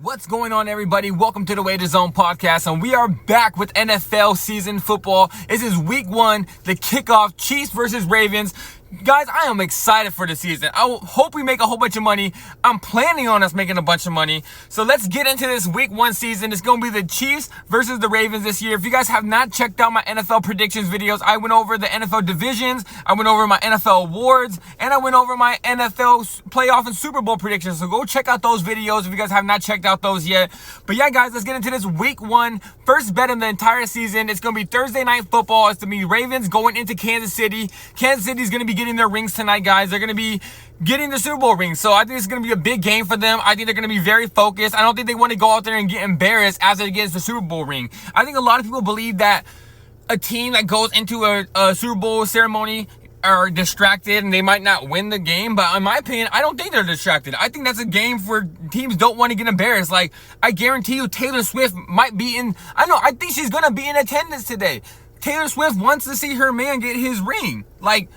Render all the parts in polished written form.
What's going on, everybody? Welcome to the Way to Zone podcast, and we are back with NFL season football. This is week one, the kickoff, Chiefs versus Ravens. Guys, I am excited for the season. I hope we make a whole bunch of money. I'm planning on us making a bunch of money. So let's get into this week one season. It's going to be the Chiefs versus the Ravens this year. If you guys have not checked out my NFL predictions videos, I went over the NFL divisions, I went over my NFL awards, and I went over my NFL playoff and Super Bowl predictions. So go check out those videos if you guys have not checked out those yet. But yeah, guys, let's get into this week one. First bet in the entire season. It's going to be Thursday Night Football. It's going to be Ravens going into Kansas City. Kansas City is going to be getting their rings tonight, guys. They're going to be getting the Super Bowl rings. So I think it's going to be a big game for them. I think they're going to be very focused. I don't think they want to go out there and get embarrassed after they get the Super Bowl ring. I think a lot of people believe that a team that goes into a Super Bowl ceremony are distracted and they might not win the game. But in my opinion, I don't think they're distracted. I think that's a game where teams don't want to get embarrassed. Like, I guarantee you Taylor Swift might be in, I think she's going to be in attendance today. Taylor Swift wants to see her man get his ring. Like,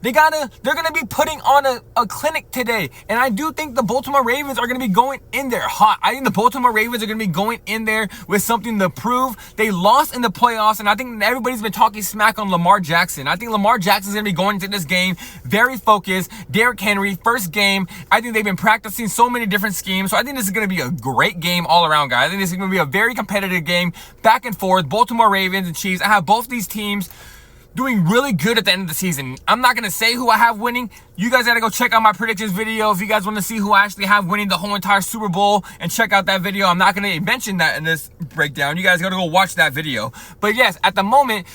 they're going to be putting on a clinic today. And I do think the Baltimore Ravens are going to be going in there hot. I think the Baltimore Ravens are going to be going in there with something to prove. They lost in the playoffs, and I think everybody's been talking smack on Lamar Jackson. I think Lamar Jackson's going to be going into this game very focused. Derrick Henry, first game. I think they've been practicing so many different schemes. So I think this is going to be a great game all around, guys. I think this is going to be a very competitive game, back and forth. Baltimore Ravens and Chiefs. I have both these teams doing really good at the end of the season. I'm not going to say who I have winning. You guys got to go check out my predictions video if you guys want to see who I actually have winning the whole entire Super Bowl, and check out that video. I'm not going to mention that in this breakdown. You guys got to go watch that video. But yes, at the moment,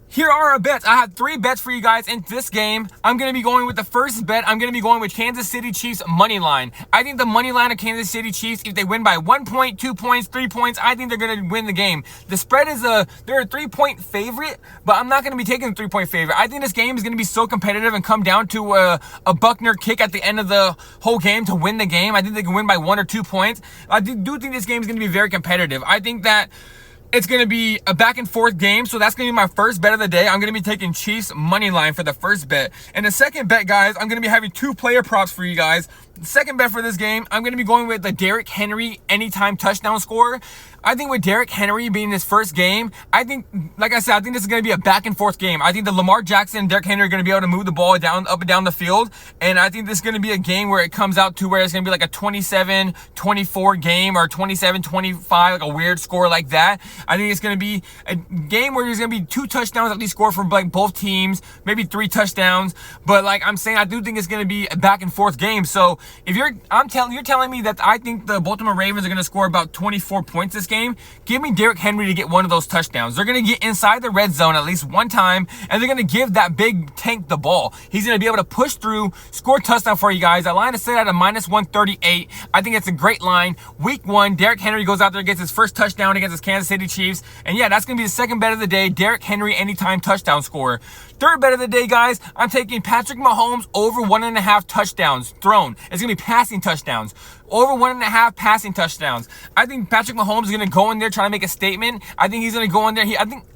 here are our bets. I have 3 bets for you guys in this game. I'm going to be going with the first bet. I'm going to be going with Kansas City Chiefs money line. I think the money line of Kansas City Chiefs, if they win by 1 point, 2 points, 3 points, I think they're going to win the game. The spread is they're a 3-point favorite, but I'm not going to be taking the 3-point favorite. I think this game is going to be so competitive and come down to a Buckner kick at the end of the whole game to win the game. I think they can win by 1 or 2 points. I do think this game is going to be very competitive. I think that it's going to be a back and forth game. So that's going to be my first bet of the day. I'm going to be taking Chiefs money line for the first bet. And the second bet, guys, I'm going to be having 2 player props for you guys. The second bet for this game, I'm going to be going with the Derrick Henry anytime touchdown scorer. I think with Derrick Henry being his first game, I think, like I said, I think this is going to be a back and forth game. I think the Lamar Jackson and Derrick Henry are going to be able to move the ball up and down the field. And I think this is going to be a game where it comes out to where it's going to be like a 27-24 game or 27-25, like a weird score like that. I think it's going to be a game where there's going to be 2 touchdowns at least scored from like both teams, maybe 3 touchdowns. But like I'm saying, I do think it's going to be a back and forth game. So if you're telling me that I think the Baltimore Ravens are going to score about 24 points this game, give me Derrick Henry to get one of those touchdowns. They're going to get inside the red zone at least one time, and they're going to give that big tank the ball. He's going to be able to push through, score a touchdown for you guys. That line is set at a -138. I think it's a great line. Week 1, Derrick Henry goes out there and gets his first touchdown against his Kansas City Chiefs. And yeah, that's going to be the second bet of the day. Derrick Henry anytime touchdown scorer. Third bet of the day, guys, I'm taking Patrick Mahomes over 1.5 touchdowns thrown. It's going to be passing touchdowns. Over 1.5 passing touchdowns. I think Patrick Mahomes is going to go in there trying to make a statement. I think he's going to go in there.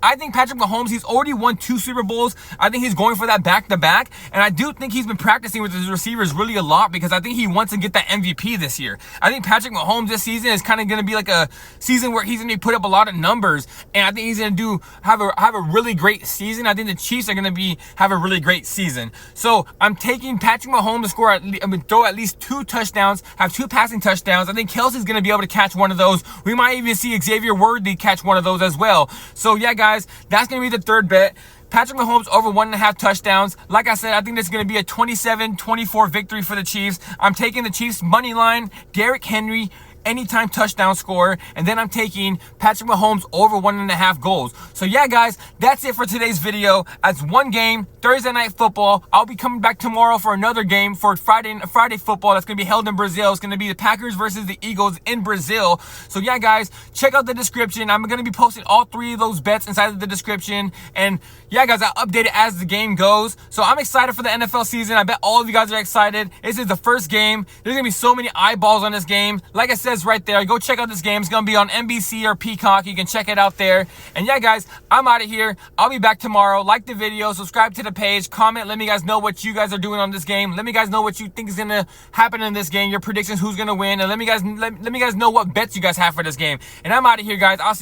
I think Patrick Mahomes, he's already won 2 Super Bowls. I think he's going for that back-to-back. And I do think he's been practicing with his receivers really a lot, because I think he wants to get that MVP this year. I think Patrick Mahomes this season is kind of going to be like a season where he's going to put up a lot of numbers. And I think he's going to have a really great season. I think the Chiefs are going to have a really great season. So I'm taking Patrick Mahomes to score throw at least 2 touchdowns, have 2 passing touchdowns. I think Kelsey's going to be able to catch one of those. We might even see Xavier Worthy catch one of those as well. So yeah, guys, that's going to be the third bet. Patrick Mahomes over 1.5 touchdowns. Like I said, I think this is going to be a 27-24 victory for the Chiefs. I'm taking the Chiefs money line, Derrick Henry anytime touchdown scorer, and then I'm taking Patrick Mahomes over 1.5 goals. So yeah, guys, that's it for today's video. That's one game, Thursday Night Football. I'll be coming back tomorrow for another game for Friday football that's going to be held in Brazil. It's going to be the Packers versus the Eagles in Brazil. So yeah, guys, check out the description. I'm going to be posting all 3 of those bets inside of the description. And yeah, guys, I'll update it as the game goes. So I'm excited for the NFL season. I bet all of you guys are excited. This is the first game. There's going to be so many eyeballs on this game. Like I said, says right there. Go check out this game. It's going to be on NBC or Peacock. You can check it out there. And yeah, guys, I'm out of here. I'll be back tomorrow. Like the video, subscribe to the page, comment. Let me guys know what you guys are doing on this game. Let me guys know what you think is going to happen in this game, your predictions, who's going to win. And let me guys know what bets you guys have for this game. And I'm out of here, guys. I'll see